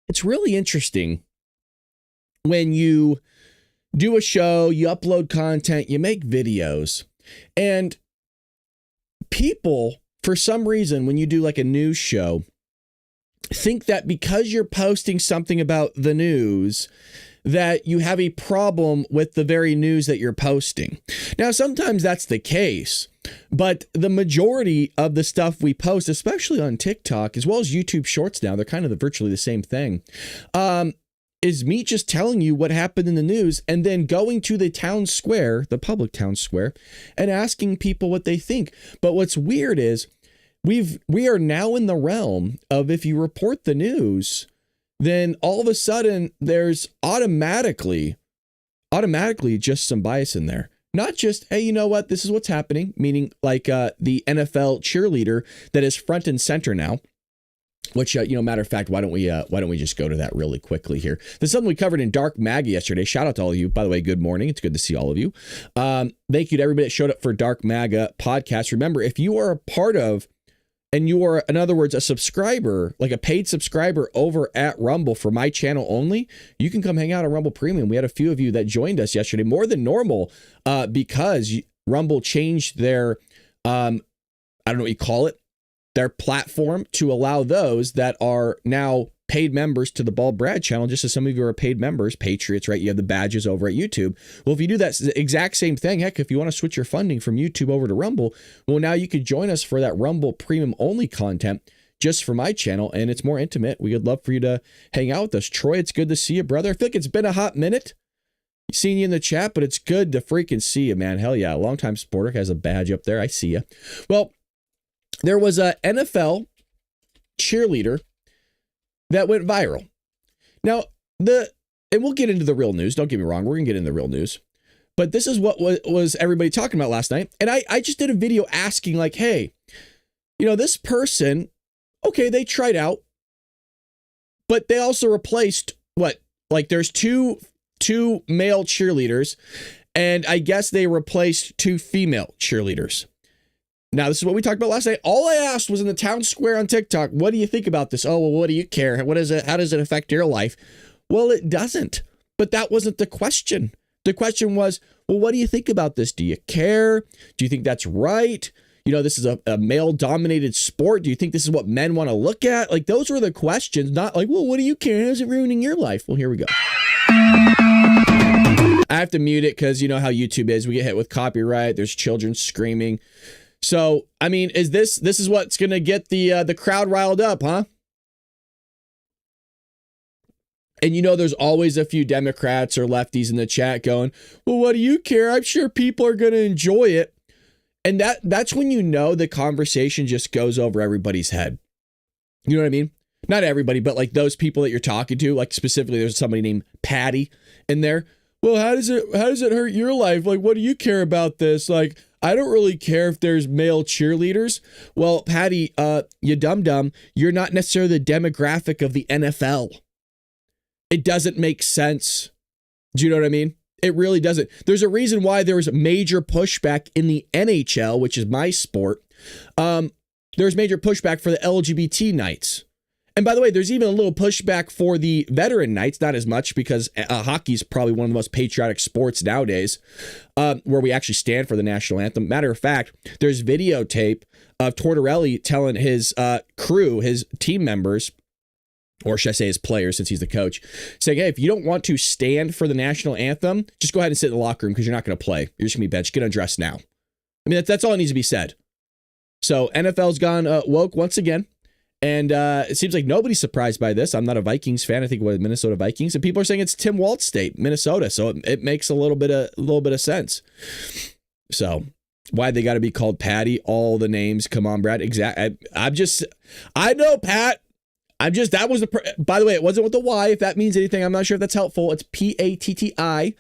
It's really interesting when you do a show, you upload content, you make videos, and people, for some reason, when you do like a news show, think that because you're posting something about the news, that you have a problem with the very news that you're posting. Now, sometimes that's the case, but the majority of the stuff we post, especially on TikTok, as well as YouTube Shorts now, they're kind of virtually the same thing, is me just telling you what happened in the news and then going to the town square, the public town square, and asking people what they think. But what's weird is we are now in the realm of, if you report the news, then all of a sudden there's automatically just some bias in there. Not just, hey, you know what, this is what's happening, meaning like the NFL cheerleader that is front and center now. Which, matter of fact, why don't we just go to that really quickly here? There's something we covered in Dark Maga yesterday. Shout out to all of you. By the way, good morning. It's good to see all of you. Thank you to everybody that showed up for Dark Maga podcast. Remember, if you are a part of, and you are, in other words, a subscriber, like a paid subscriber over at Rumble for my channel only, you can come hang out on Rumble Premium. We had a few of you that joined us yesterday, more than normal, because Rumble changed their, I don't know what you call it, their platform to allow those that are now paid members to the Bald Brad channel, just as some of you are paid members, patriots, right? You have the badges over at YouTube. Well, if you do that exact same thing, heck, if you want to switch your funding from YouTube over to Rumble, well, now you could join us for that Rumble Premium only content just for my channel, and it's more intimate. We would love for you to hang out with us. Troy, it's good to see you, brother. I feel like it's been a hot minute seeing you in the chat, but it's good to freaking see you, man. Hell yeah. Longtime supporter, has a badge up there. I see you. Well, there was a NFL cheerleader that went viral. Now, and we'll get into the real news. Don't get me wrong. We're going to get into the real news. But this is what was everybody talking about last night. And I just did a video asking like, hey, this person, okay, they tried out, but they also replaced there's two male cheerleaders, and I guess they replaced 2 female cheerleaders. Now, this is what we talked about last night. All I asked was in the town square on TikTok, what do you think about this? Oh, well, what do you care? What is it? How does it affect your life? Well, it doesn't. But that wasn't the question. The question was, well, what do you think about this? Do you care? Do you think that's right? This is a male-dominated sport. Do you think this is what men want to look at? Like, those were the questions, not like, well, what do you care? How's it ruining your life? Well, here we go. I have to mute it because you know how YouTube is. We get hit with copyright. There's children screaming. So, I mean, this is what's going to get the crowd riled up, huh? And there's always a few Democrats or lefties in the chat going, well, what do you care? I'm sure people are going to enjoy it. And that's when the conversation just goes over everybody's head. You know what I mean? Not everybody, but like those people that you're talking to, like specifically there's somebody named Patty in there. Well, how does it hurt your life? Like, what do you care about this? Like, I don't really care if there's male cheerleaders. Well, Patty, you dum-dum, you're not necessarily the demographic of the NFL. It doesn't make sense. Do you know what I mean? It really doesn't. There's a reason why there was major pushback in the NHL, which is my sport. There's major pushback for the LGBT nights. And by the way, there's even a little pushback for the veteran nights, not as much because hockey is probably one of the most patriotic sports nowadays, where we actually stand for the national anthem. Matter of fact, there's videotape of Tortorelli telling his crew, his team members, or should I say his players since he's the coach, saying, hey, if you don't want to stand for the national anthem, just go ahead and sit in the locker room because you're not going to play. You're just going to be benched. Get undressed now. I mean, that's all that needs to be said. So NFL's gone woke once again. And it seems like nobody's surprised by this. I'm not a Vikings fan. I think what Minnesota Vikings, and people are saying it's Tim Walz State, Minnesota. So it makes a little bit of sense. So why they got to be called Patty? All the names. Come on, Brad. I know, Pat. That was by the way, it wasn't with the Y. If that means anything, I'm not sure if that's helpful. It's P-A-T-T-I.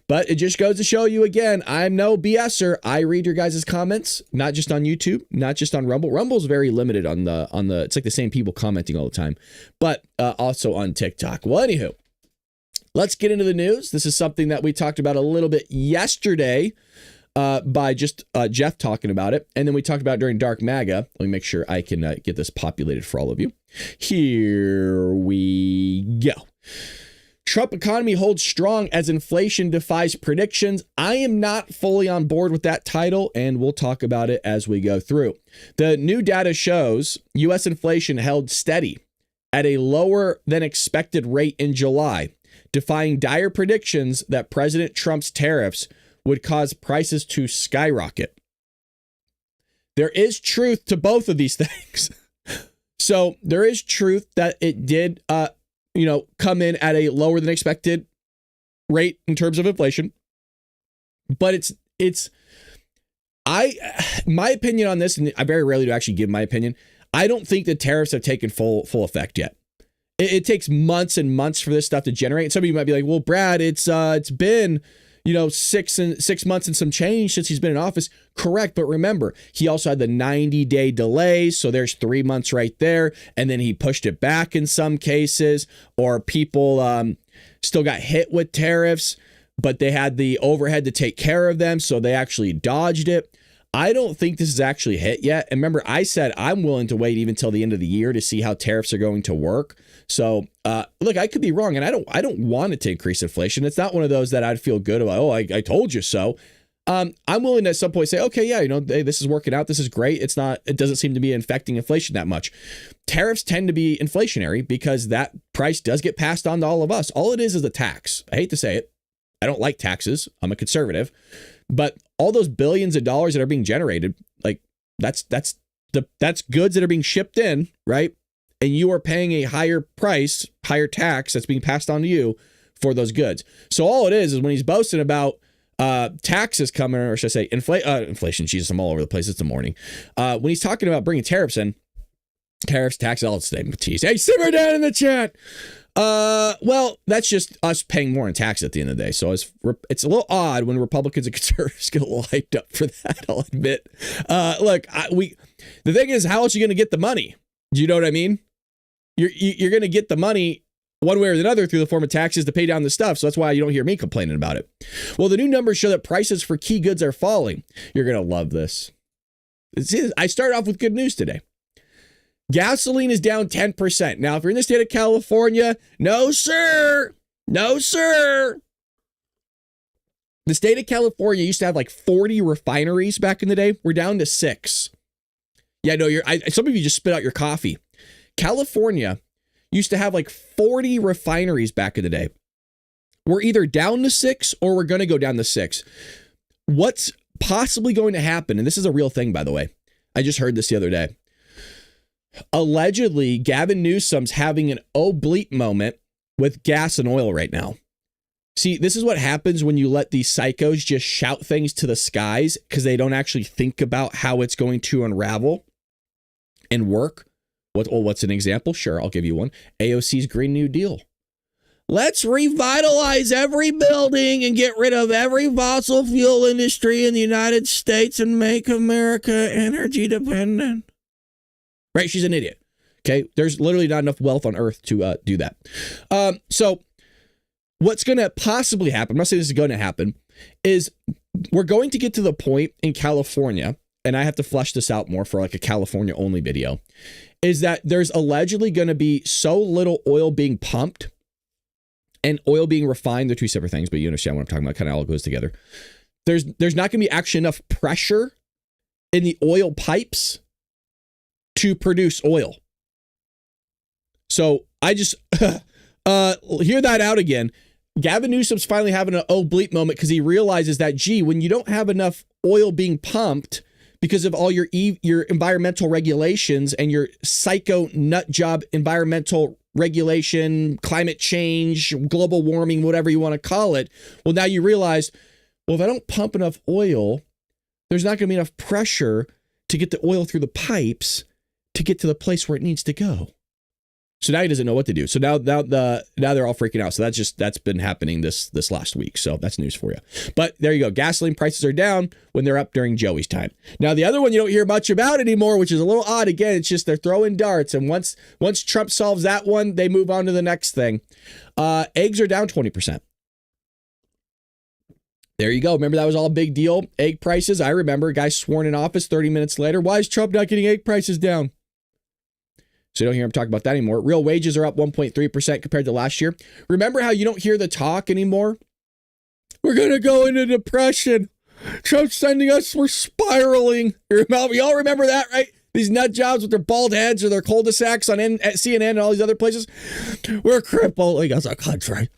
But it just goes to show you again, I'm no BSer. I read your guys' comments, not just on YouTube, not just on Rumble. Rumble's very limited on the, it's like the same people commenting all the time, but also on TikTok. Well, anywho, let's get into the news. This is something that we talked about a little bit yesterday. by just Jeff talking about it. And then we talked about it during Dark MAGA. Let me make sure I can get this populated for all of you. Here we go. Trump economy holds strong as inflation defies predictions. I am not fully on board with that title, and we'll talk about it as we go through. The new data shows U.S. inflation held steady at a lower than expected rate in July, defying dire predictions that President Trump's tariffs would cause prices to skyrocket. There is truth to both of these things. So there is truth that it did, come in at a lower than expected rate in terms of inflation. But my opinion on this, and I very rarely do actually give my opinion. I don't think the tariffs have taken full effect yet. It takes months and months for this stuff to generate. And some of you might be like, well, Brad, it's been 6 months and some change since he's been in office. Correct. But remember, he also had the 90-day delays. So there's 3 months right there. And then he pushed it back in some cases, or people still got hit with tariffs, but they had the overhead to take care of them. So they actually dodged it. I don't think this is actually hit yet. And remember, I said I'm willing to wait even till the end of the year to see how tariffs are going to work. So, look, I could be wrong, and I don't want it to increase inflation. It's not one of those that I'd feel good about. Oh, I told you so. I'm willing to at some point say, okay, yeah, hey, this is working out. This is great. It doesn't seem to be infecting inflation that much. Tariffs tend to be inflationary because that price does get passed on to all of us. All it is a tax. I hate to say it. I don't like taxes. I'm a conservative. But all those billions of dollars that are being generated, like that's goods that are being shipped in, right? And you are paying a higher price, higher tax that's being passed on to you for those goods. So all it is when he's boasting about taxes coming, or should I say inflation, Jesus, I'm all over the place. It's the morning. When he's talking about bringing tariffs in, taxes, all it's the same. Hey, simmer down in the chat. Well, that's just us paying more in tax at the end of the day. So it's a little odd when Republicans and conservatives get a little hyped up for that, I'll admit. Look, the thing is, how else are you going to get the money? Do you know what I mean? You're going to get the money one way or another through the form of taxes to pay down the stuff. So that's why you don't hear me complaining about it. Well, the new numbers show that prices for key goods are falling. You're going to love this. I started off with good news today. Gasoline is down 10%. Now, if you're in the state of California, no, sir. No, sir. The state of California used to have like 40 refineries back in the day. We're down to 6. Yeah, no, some of you just spit out your coffee. California used to have like 40 refineries back in the day. We're either down to 6 or we're going to go down to 6. What's possibly going to happen, and this is a real thing, by the way. I just heard this the other day. Allegedly, Gavin Newsom's having an oblique moment with gas and oil right now. See, this is what happens when you let these psychos just shout things to the skies because they don't actually think about how it's going to unravel and work. What's an example? Sure, I'll give you one. AOC's Green New Deal. Let's revitalize every building and get rid of every fossil fuel industry in the United States and make America energy dependent. Right? She's an idiot. Okay? There's literally not enough wealth on earth to do that. So what's going to possibly happen, I'm not saying this is going to happen, is we're going to get to the point in California, and I have to flesh this out more for like a California only video, is that there's allegedly going to be so little oil being pumped and oil being refined. They're two separate things, but you understand what I'm talking about. Kind of all goes together. There's not going to be actually enough pressure in the oil pipes to produce oil. So I just hear that out again. Gavin Newsom's finally having an oblique moment because he realizes that, gee, when you don't have enough oil being pumped because of all your environmental regulations and your psycho nut job environmental regulation, climate change, global warming, whatever you want to call it. Well, now you realize, well, if I don't pump enough oil, there's not going to be enough pressure to get the oil through the pipes to get to the place where it needs to go. So now he doesn't know what to do. So now they're all freaking out. So that's been happening this last week. So that's news for you. But there you go. Gasoline prices are down when they're up during Joey's time. Now the other one you don't hear much about anymore, which is a little odd. Again, it's just they're throwing darts. And once Trump solves that one, they move on to the next thing. Eggs are down 20%. There you go. Remember that was all a big deal? Egg prices. I remember a guy sworn in office 30 minutes later. Why is Trump not getting egg prices down? So you don't hear him talk about that anymore. Real wages are up 1.3% compared to last year. Remember how you don't hear the talk anymore? We're going to go into depression. Trump's sending us. We're spiraling. We all remember that, right? These nut jobs with their bald heads or their cul-de-sacs on at CNN and all these other places. We're crippling as a country.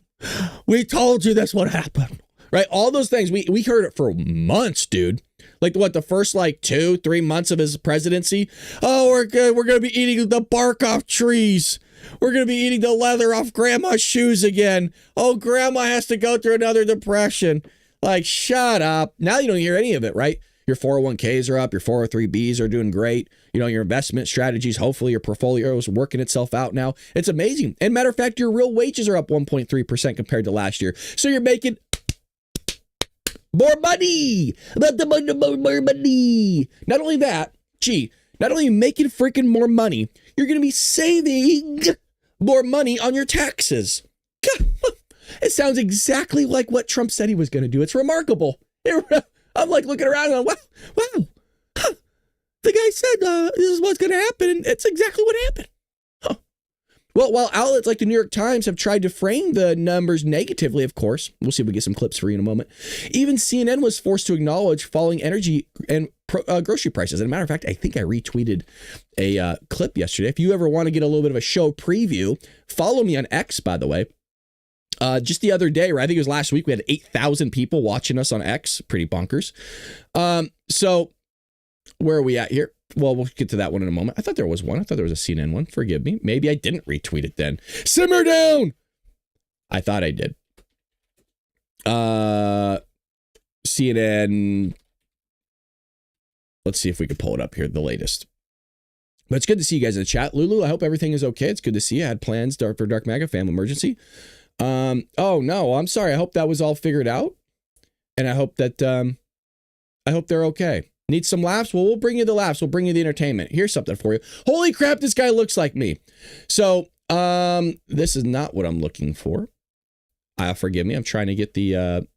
We told you this would happen. Right? All those things. We heard it for months, dude. Like what, the first 2-3 months of his presidency? Oh, we're good. We're going to be eating the bark off trees. We're going to be eating the leather off grandma's shoes again. Oh, grandma has to go through another depression. Shut up. Now you don't hear any of it, right? Your 401ks are up. Your 403bs are doing great. Your investment strategies, hopefully your portfolio is working itself out now. It's amazing. And matter of fact, your real wages are up 1.3% compared to last year. So you're making more money. More money. Not only that, not only making freaking more money, you're going to be saving more money on your taxes. It sounds exactly like what Trump said he was going to do. It's remarkable. I'm looking around and wow. Huh. The guy said this is what's going to happen, and it's exactly what happened. Huh. Well, while outlets like the New York Times have tried to frame the numbers negatively, of course, we'll see if we get some clips for you in a moment, even CNN was forced to acknowledge falling energy and grocery prices. As a matter of fact, I think I retweeted a clip yesterday. If you ever want to get a little bit of a show preview, follow me on X, by the way. Just the other day, right? I think it was last week, we had 8,000 people watching us on X. Pretty bonkers. So where are we at here? Well, we'll get to that one in a moment. I thought there was one. I thought there was a CNN one. Forgive me. Maybe I didn't retweet it then. Simmer down. I thought I did. CNN. Let's see if we can pull it up here. The latest. But it's good to see you guys in the chat. Lulu, I hope everything is okay. It's good to see you. I had plans for Dark Maga family emergency. Oh no, I'm sorry. I hope that was all figured out. And I hope that, I hope they're okay. Need some laughs? Well, we'll bring you the laughs. We'll bring you the entertainment. Here's something for you. Holy crap, this guy looks like me. So, this is not what I'm looking for. Forgive me. I'm trying to get the,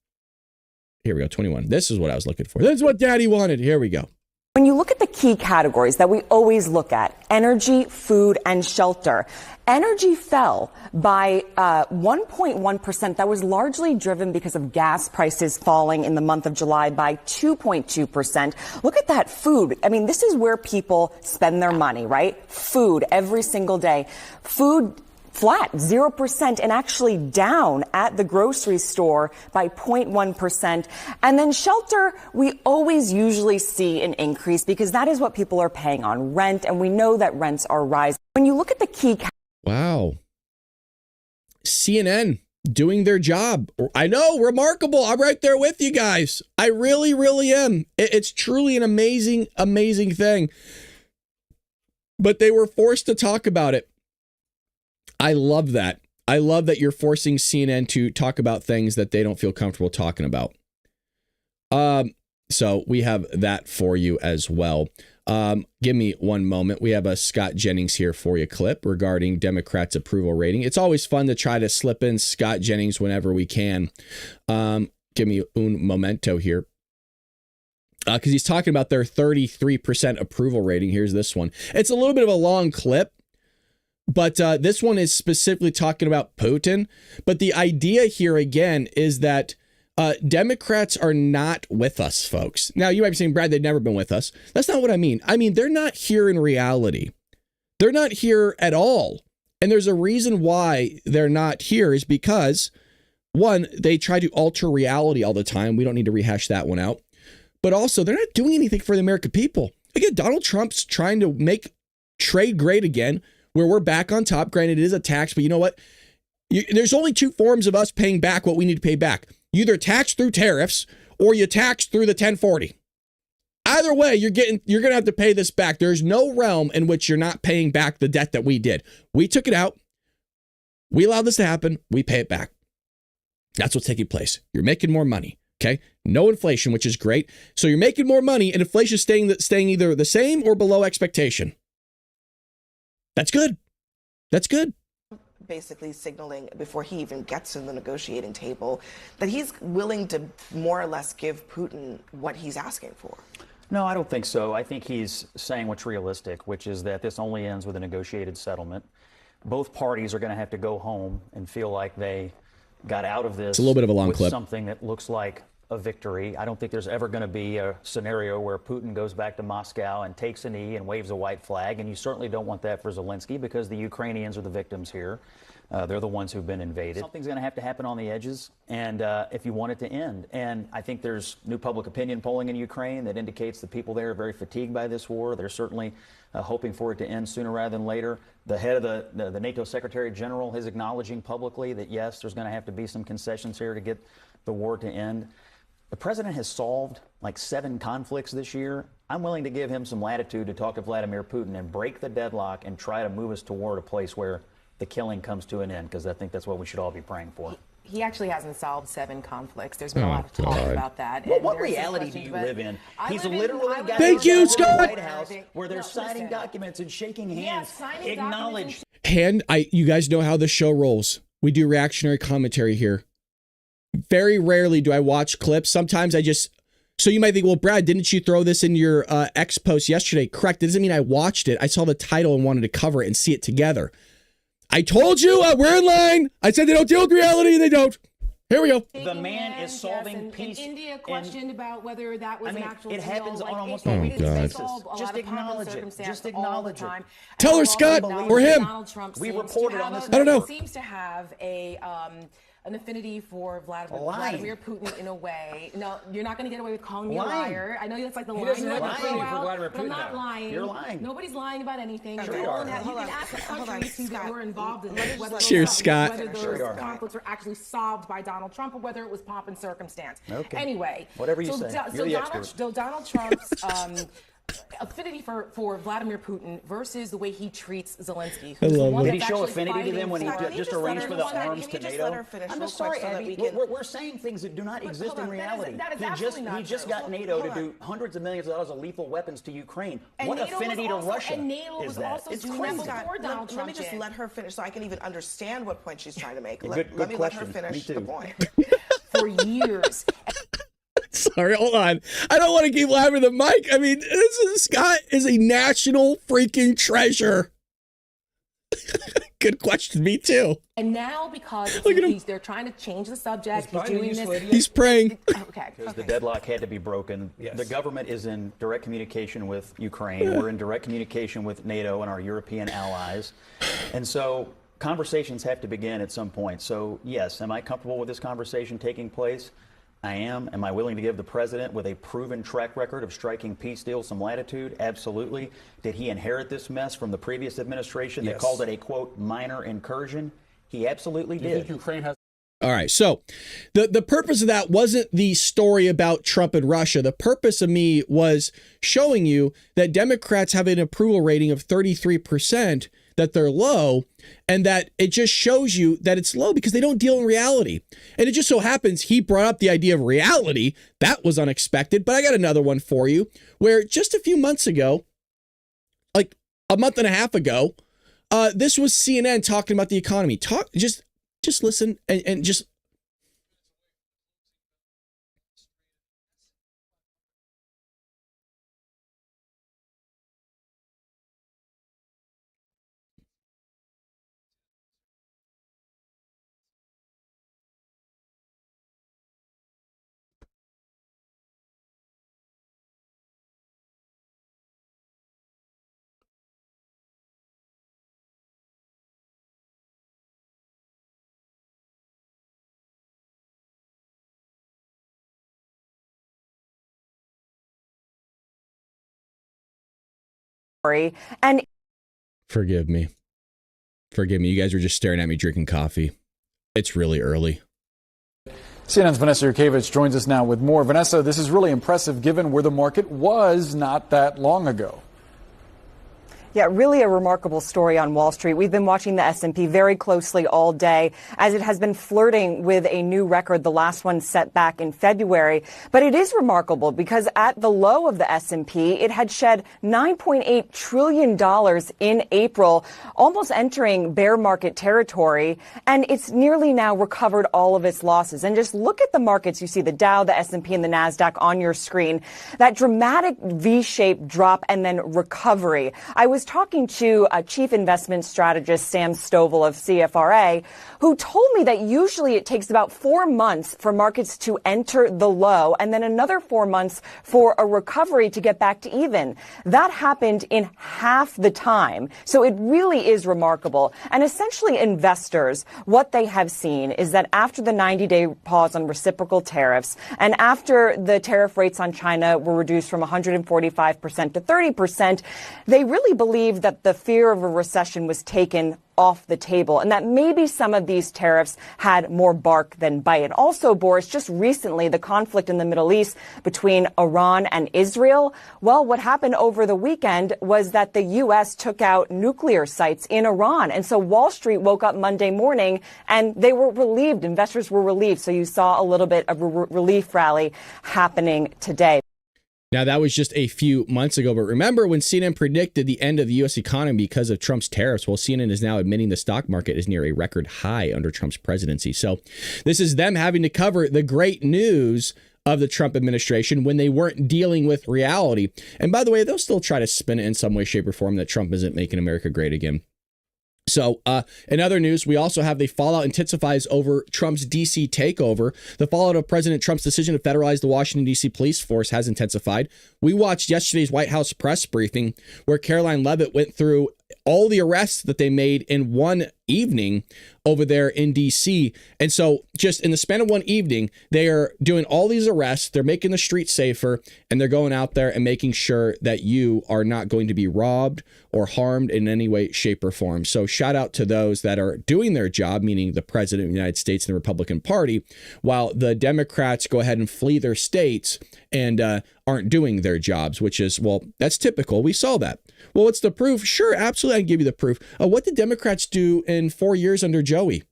here we go. 21. This is what I was looking for. This is what daddy wanted. Here we go. When you look at the key categories that we always look at, energy, food, and shelter, energy fell by 1.1%. That was largely driven because of gas prices falling in the month of July by 2.2%. Look at that food. I mean, this is where people spend their money, right? Food every single day. Food flat, 0%, and actually down at the grocery store by 0.1%. And then shelter, we always usually see an increase because that is what people are paying on rent, and we know that rents are rising. When you look at the key... Wow. CNN doing their job. I know, remarkable. I'm right there with you guys. I really, really am. It's truly an amazing, amazing thing. But they were forced to talk about it. I love that. I love that you're forcing CNN to talk about things that they don't feel comfortable talking about. So we have that for you as well. Give me one moment. We have a Scott Jennings here for you clip regarding Democrats' approval rating. It's always fun to try to slip in Scott Jennings whenever we can. Give me un momento here. Because he's talking about their 33% approval rating. Here's this one. It's a little bit of a long clip. But this one is specifically talking about Putin. But the idea here, again, is that Democrats are not with us, folks. Now, you might be saying, Brad, they've never been with us. That's not what I mean. I mean, they're not here in reality. They're not here at all. And there's a reason why they're not here is because, one, they try to alter reality all the time. We don't need to rehash that one out. But also, they're not doing anything for the American people. Again, Donald Trump's trying to make trade great again, where we're back on top. Granted, it is a tax, but you know what? There's only two forms of us paying back what we need to pay back. You either tax through tariffs or you tax through the 1040. Either way, you're going to have to pay this back. There's no realm in which you're not paying back the debt that we did. We took it out. We allowed this to happen. We pay it back. That's what's taking place. You're making more money. Okay. No inflation, which is great. So you're making more money and inflation is staying either the same or below expectation. That's good. That's good. basically signaling before he even gets to the negotiating table that he's willing to more or less give Putin what he's asking for. No, I don't think so. I think he's saying what's realistic, which is that this only ends with a negotiated settlement. Both parties are going to have to go home and feel like they got out of this. It's a little bit of a long with clip. Something that looks like a victory. I don't think there's ever going to be a scenario where Putin goes back to Moscow and takes a knee and waves a white flag. And you certainly don't want that for Zelensky, because the Ukrainians are the victims here. They're the ones who've been invaded. Something's going to have to happen on the edges, and if you want it to end. And I think there's new public opinion polling in Ukraine that indicates that people there are very fatigued by this war. They're certainly hoping for it to end sooner rather than later. The head of the NATO Secretary General is acknowledging publicly that, yes, there's going to have to be some concessions here to get the war to end. The president has solved like 7 conflicts this year. I'm willing to give him some latitude to talk to Vladimir Putin and break the deadlock and try to move us toward a place where the killing comes to an end, because I think that's what we should all be praying for. He actually hasn't solved 7 conflicts. There's been a lot of talk about that. What reality do you live in? He's literally got Thank you, Scott. Scott. White House where they're signing documents and shaking hands. Acknowledge. You guys know how the show rolls. We do reactionary commentary here. Very rarely do I watch clips. Sometimes I just... So you might think, well, Brad, didn't you throw this in your X post yesterday? Correct. It doesn't mean I watched it. I saw the title and wanted to cover it and see it together. I told you we're in line. I said they don't deal with reality, and they don't. Here we go. The man is solving peace. India questioned about whether that was an actual deal. It happens on almost a weekly basis. Just acknowledge it. Just acknowledge it. Tell her, Scott, or him. We reported on this. I don't know. Seems to have an affinity for Vladimir Putin in a way. No, you're not going to get away with calling me a liar. I know that's like the line you're going to throw out, but I'm not lying. You're lying. Nobody's lying about anything. Okay. You can ask the countries who were involved in this, Cheers, Scott. whether those conflicts were actually solved by Donald Trump or whether it was pomp and circumstance. Okay. Anyway. Whatever you say. You're the expert. So Donald Trump's affinity for Vladimir Putin versus the way he treats Zelensky. Did he show affinity to them when he just arranged for the arms to NATO? I'm just sorry, Abby. We're saying things that do not exist in reality. He just got NATO to do hundreds of millions of dollars of lethal weapons to Ukraine. What affinity to Russia is that? It's crazy. Let me just let her finish so I can even understand what point she's trying to make. Let me let her finish the point. For years. Sorry, hold on. I don't want to keep laughing at the mic. I mean, Scott is a national freaking treasure. Good question. Me too. And now, because they're trying to change the subject, he's doing this. He's praying. Okay. Because the deadlock had to be broken. Yes. The government is in direct communication with Ukraine. We're in direct communication with NATO and our European allies. And so conversations have to begin at some point. So, yes, am I comfortable with this conversation taking place? I am. Am I willing to give the president, with a proven track record of striking peace deals, some latitude? Absolutely. Did he inherit this mess from the previous administration that called it a, quote, minor incursion? He absolutely did. Do you think Ukraine has... All right. So the purpose of that wasn't the story about Trump and Russia. The purpose of me was showing you that Democrats have an approval rating of 33%, that they're low, and that it just shows you that it's low because they don't deal in reality. And it just so happens he brought up the idea of reality. That was unexpected. But I got another one for you where just a few months ago, like a month and a half ago, this was CNN talking about the economy. Just listen and just. And Forgive me. You guys were just staring at me drinking coffee. It's really early. CNN's Vanessa Yurkevich joins us now with more. Vanessa, this is really impressive given where the market was not that long ago. Yeah, really a remarkable story on Wall Street. We've been watching the S&P very closely all day as it has been flirting with a new record, the last one set back in February. But it is remarkable because at the low of the S&P, it had shed $9.8 trillion in April, almost entering bear market territory. And it's nearly now recovered all of its losses. And just look at the markets. You see the Dow, the S&P, and the NASDAQ on your screen. That dramatic V-shaped drop and then recovery. I was talking to a chief investment strategist, Sam Stovall of CFRA, who told me that usually it takes about 4 months for markets to enter the low and then another 4 months for a recovery to get back to even. That happened in half the time. So it really is remarkable. And essentially investors, what they have seen is that after the 90-day pause on reciprocal tariffs and after the tariff rates on China were reduced from 145% to 30%, they really believe that the fear of a recession was taken off the table and that maybe some of these tariffs had more bark than bite. And also, Boris, just recently, the conflict in the Middle East between Iran and Israel. Well, what happened over the weekend was that the U.S. took out nuclear sites in Iran. And so Wall Street woke up Monday morning and they were relieved. Investors were relieved. So you saw a little bit of a relief rally happening today. Now, that was just a few months ago, but remember when CNN predicted the end of the U.S. economy because of Trump's tariffs? Well, CNN is now admitting the stock market is near a record high under Trump's presidency. So this is them having to cover the great news of the Trump administration when they weren't dealing with reality. And by the way, they'll still try to spin it in some way, shape, or form that Trump isn't making America great again. So in other news, we also have the fallout intensifies over Trump's D.C. takeover. The fallout of President Trump's decision to federalize the Washington, D.C. police force has intensified. We watched yesterday's White House press briefing where Caroline Leavitt went through all the arrests that they made in one evening over there in D.C. And so just in the span of one evening, they are doing all these arrests. They're making the streets safer, and they're going out there and making sure that you are not going to be robbed or harmed in any way, shape, or form. So shout out to those that are doing their job, meaning the president of the United States and the Republican Party, while the Democrats go ahead and flee their states and aren't doing their jobs, which is, well, that's typical. We saw that. Well, what's the proof? Sure, absolutely. I can give you the proof. What did Democrats do in 4 years under Joey?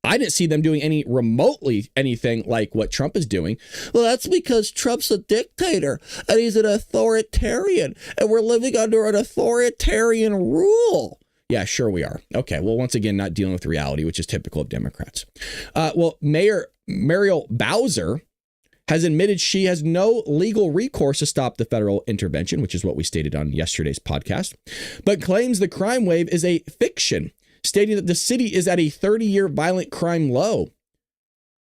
I didn't see them doing any remotely anything like what Trump is doing. Well, that's because Trump's a dictator and he's an authoritarian and we're living under an authoritarian rule. Yeah, sure we are. Okay, well, once again, not dealing with reality, which is typical of Democrats. Well, Mayor Muriel Bowser has admitted she has no legal recourse to stop the federal intervention, which is what we stated on yesterday's podcast, but claims the crime wave is a fiction, stating that the city is at a 30-year violent crime low.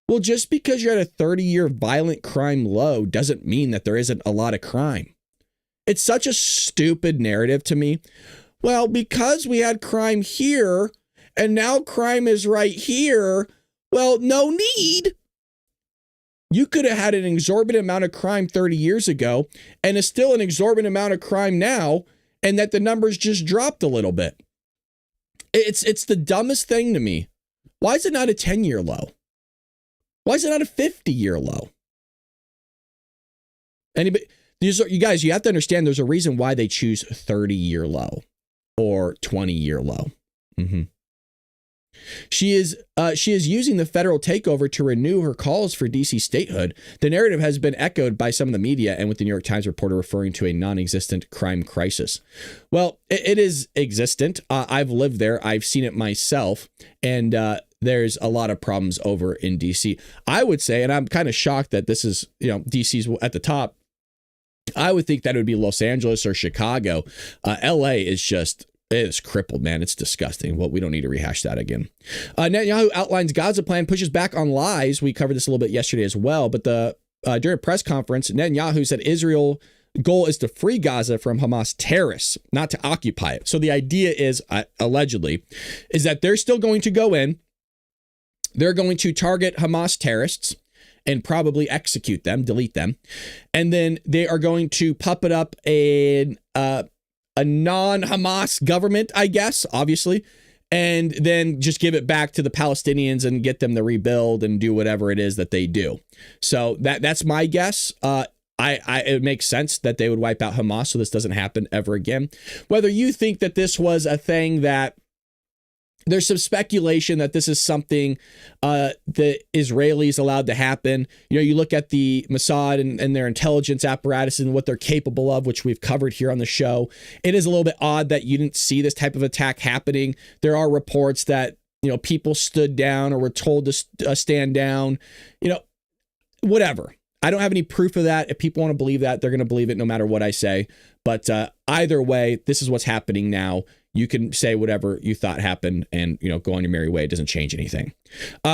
Well, just because you're at a 30-year violent crime low doesn't mean that there isn't a lot of crime. It's such a stupid narrative to me. Well, because we had crime here and now crime is right here, well, no need. You could have had an exorbitant amount of crime 30 years ago and it's still an exorbitant amount of crime now, and that the numbers just dropped a little bit. It's the dumbest thing to me. Why is it not a 10-year low? Why is it not a 50-year low? Anybody, you guys, you have to understand there's a reason why they choose 30-year low or 20-year low. Mm-hmm. She is using the federal takeover to renew her calls for DC statehood. The narrative has been echoed by some of the media and with the New York Times reporter referring to a non-existent crime crisis. Well, it is existent. I've lived there. I've seen it myself. And there's a lot of problems over in DC. I would say, and I'm kind of shocked that this is, DC's at the top. I would think that it would be Los Angeles or Chicago. LA is just... it is crippled, man. It's disgusting. Well, we don't need to rehash that again. Netanyahu outlines Gaza plan, pushes back on lies. We covered this a little bit yesterday as well. But during a press conference, Netanyahu said Israel's goal is to free Gaza from Hamas terrorists, not to occupy it. So the idea is, allegedly, is that they're still going to go in. They're going to target Hamas terrorists and probably execute them, delete them. And then they are going to puppet up a non-Hamas government, I guess, obviously, and then just give it back to the Palestinians and get them to rebuild and do whatever it is that they do. So that's my guess. it makes sense that they would wipe out Hamas so this doesn't happen ever again. Whether you think that this was a thing that there's some speculation that this is something the Israelis allowed to happen. You know, you look at the Mossad and their intelligence apparatus and what they're capable of, which we've covered here on the show. It is a little bit odd that you didn't see this type of attack happening. There are reports that, you know, people stood down or were told to stand down, you know, whatever. I don't have any proof of that. If people want to believe that, they're going to believe it no matter what I say. But either way, this is what's happening now. You can say whatever you thought happened and, you know, go on your merry way. It doesn't change anything.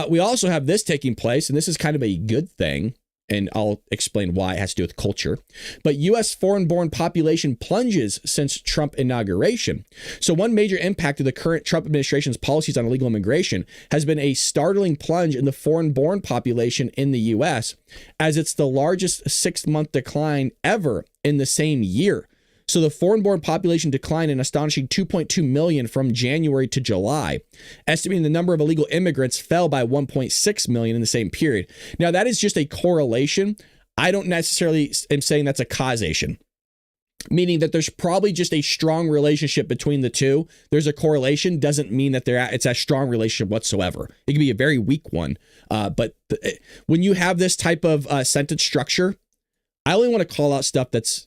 We also have this taking place, and this is kind of a good thing, and I'll explain why. It has to do with culture. But U.S. foreign-born population plunges since Trump inauguration. So one major impact of the current Trump administration's policies on illegal immigration has been a startling plunge in the foreign-born population in the U.S., as it's the largest 6-month decline ever in the same year. So the foreign-born population declined an astonishing 2.2 million from January to July, estimating the number of illegal immigrants fell by 1.6 million in the same period. Now, that is just a correlation. I don't necessarily am saying that's a causation, meaning that there's probably just a strong relationship between the two. There's a correlation, doesn't mean that it's a strong relationship whatsoever. It can be a very weak one. But when you have this type of sentence structure, I only want to call out stuff that's,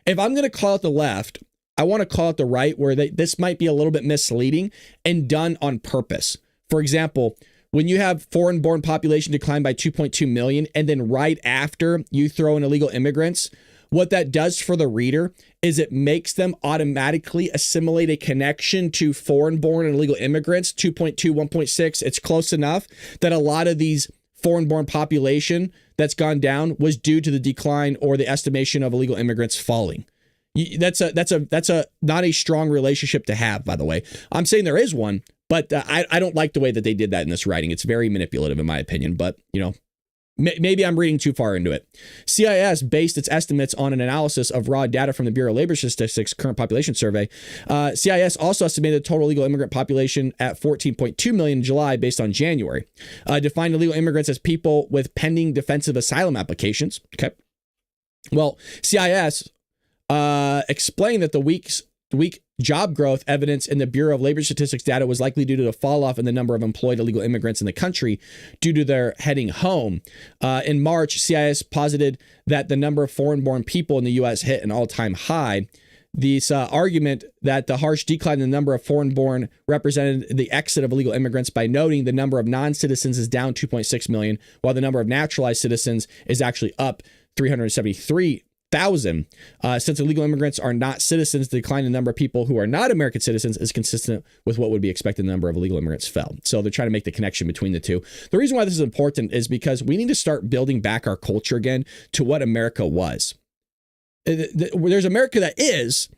if I'm going to call out the left, I want to call out the right, where this might be a little bit misleading and done on purpose. For example, when you have foreign-born population decline by 2.2 million, and then right after you throw in illegal immigrants, what that does for the reader is it makes them automatically assimilate a connection to foreign-born and illegal immigrants, 2.2, 1.6. It's close enough that a lot of these foreign-born population that's gone down was due to the decline or the estimation of illegal immigrants falling. That's not a strong relationship to have, by the way. I'm saying there is one, but I don't like the way that they did that in this writing. It's very manipulative in my opinion, but you know, maybe I'm reading too far into it. CIS based its estimates on an analysis of raw data from the Bureau of Labor Statistics current population survey. CIS also estimated the total illegal immigrant population at 14.2 million in July based on January. Defined illegal immigrants as people with pending defensive asylum applications. Okay. Well, CIS explained that the weak job growth evidence in the Bureau of Labor Statistics data was likely due to the fall off in the number of employed illegal immigrants in the country due to their heading home. In March, CIS posited that the number of foreign-born people in the U.S. hit an all-time high. This argument that the harsh decline in the number of foreign-born represented the exit of illegal immigrants by noting the number of non-citizens is down 2.6 million, while the number of naturalized citizens is actually up 373,000. Since illegal immigrants are not citizens, the decline in the number of people who are not American citizens is consistent with what would be expected. The number of illegal immigrants fell. So they're trying to make the connection between the two. The reason why this is important is because we need to start building back our culture again to what America was. There's America that is,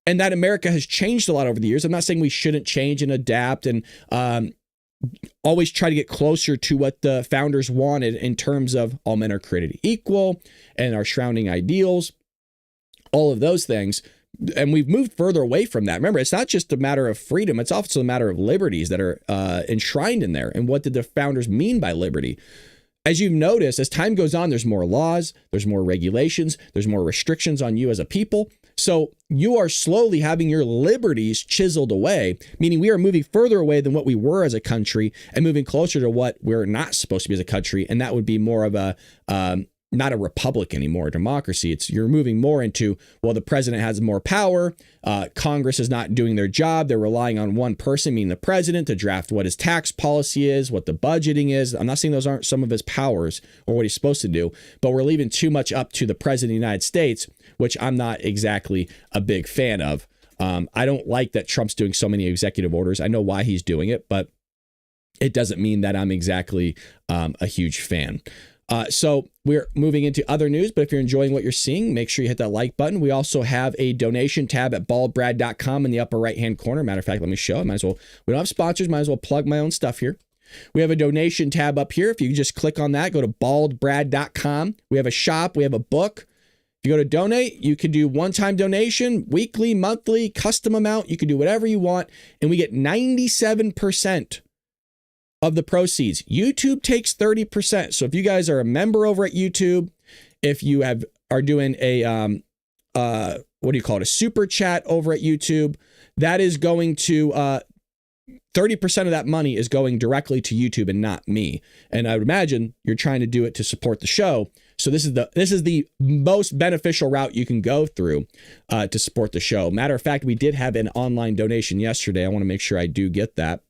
and that America has changed a lot over the years. I'm not saying we shouldn't change and adapt and always try to get closer to what the founders wanted in terms of all men are created equal and our surrounding ideals, all of those things. And we've moved further away from that. Remember, it's not just a matter of freedom. It's also a matter of liberties that are enshrined in there. And what did the founders mean by liberty? As you've noticed, as time goes on, there's more laws, there's more regulations, there's more restrictions on you as a people. So you are slowly having your liberties chiseled away, meaning we are moving further away than what we were as a country and moving closer to what we're not supposed to be as a country. And that would be more of a not a republic anymore, a democracy. You're moving more into, well, the president has more power. Congress is not doing their job. They're relying on one person, meaning the president, to draft what his tax policy is, what the budgeting is. I'm not saying those aren't some of his powers or what he's supposed to do, but we're leaving too much up to the president of the United States, which I'm not exactly a big fan of. I don't like that Trump's doing so many executive orders. I know why he's doing it, but it doesn't mean that I'm exactly a huge fan. So we're moving into other news, but if you're enjoying what you're seeing, make sure you hit that like button. We also have a donation tab at baldbrad.com in the upper right-hand corner. Matter of fact, let me show. We don't have sponsors. Might as well plug my own stuff here. We have a donation tab up here. If you just click on that, go to baldbrad.com. We have a shop. We have a book. If you go to donate, you can do one-time donation, weekly, monthly, custom amount. You can do whatever you want. And we get 97% of the proceeds. YouTube takes 30%. So if you guys are a member over at YouTube, if you are doing a what do you call it? A super chat over at YouTube. That is going to 30% of that money is going directly to YouTube and not me. And I would imagine you're trying to do it to support the show. So this is the most beneficial route you can go through to support the show. Matter of fact, we did have an online donation yesterday. I want to make sure I do get that.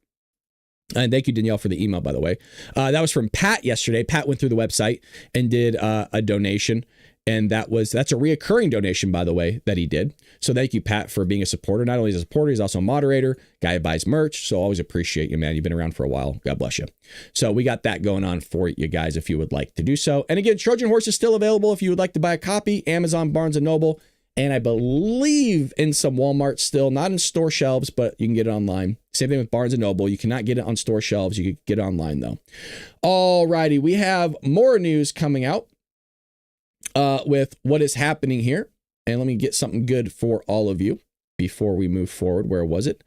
And thank you, Danielle, for the email, by the way. That was from Pat yesterday. Pat went through the website and did a donation. And that's a reoccurring donation, by the way, that he did. So thank you, Pat, for being a supporter. Not only is a supporter, he's also a moderator, guy who buys merch. So always appreciate you, man. You've been around for a while. God bless you. So we got that going on for you guys if you would like to do so. And again, Trojan Horse is still available if you would like to buy a copy. Amazon, Barnes & Noble, and I believe in some Walmart still. Not in store shelves, but you can get it online. Same thing with Barnes & Noble. You cannot get it on store shelves. You can get it online, though. All righty. We have more news coming out with what is happening here. And let me get something good for all of you before we move forward. Where was it?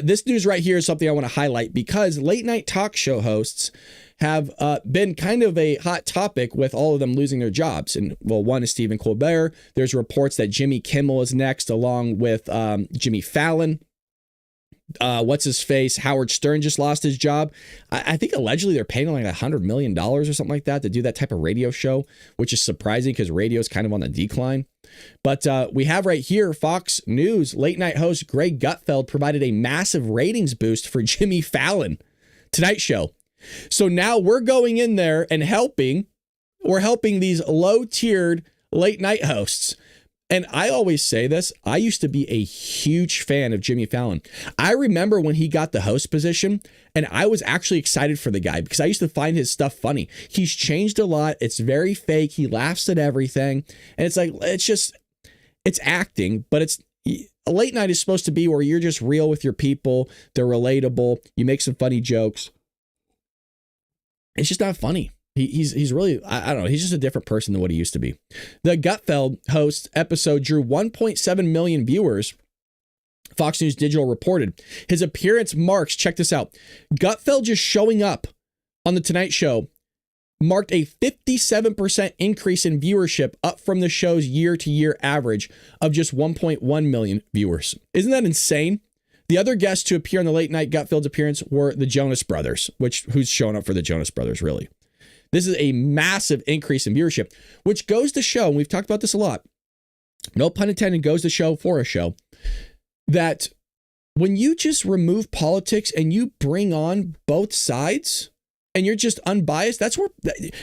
This news right here is something I want to highlight because late night talk show hosts have been kind of a hot topic with all of them losing their jobs. And well, one is Stephen Colbert. There's reports that Jimmy Kimmel is next, along with Jimmy Fallon. What's his face? Howard Stern just lost his job. I think allegedly they're paying like $100 million or something like that to do that type of radio show, which is surprising because radio is kind of on the decline. But we have right here Fox News late night host Greg Gutfeld provided a massive ratings boost for Jimmy Fallon Tonight Show. So now we're going in there and we're helping these low tiered late night hosts. And I always say this, I used to be a huge fan of Jimmy Fallon. I remember when he got the host position, and I was actually excited for the guy because I used to find his stuff funny. He's changed a lot. It's very fake. He laughs at everything. And it's like, it's acting, but a late night is supposed to be where you're just real with your people. They're relatable. You make some funny jokes. It's just not funny. He's really, I don't know, he's just a different person than what he used to be. The Gutfeld host episode drew 1.7 million viewers, Fox News Digital reported. His appearance marks, check this out, Gutfeld just showing up on The Tonight Show marked a 57% increase in viewership, up from the show's year-to-year average of just 1.1 million viewers. Isn't that insane? The other guests to appear on the late night Gutfeld's appearance were the Jonas Brothers, who's showing up for the Jonas Brothers, really? This is a massive increase in viewership, which goes to show, and we've talked about this a lot, no pun intended, goes to show for a show, that when you just remove politics and you bring on both sides and you're just unbiased, that's where,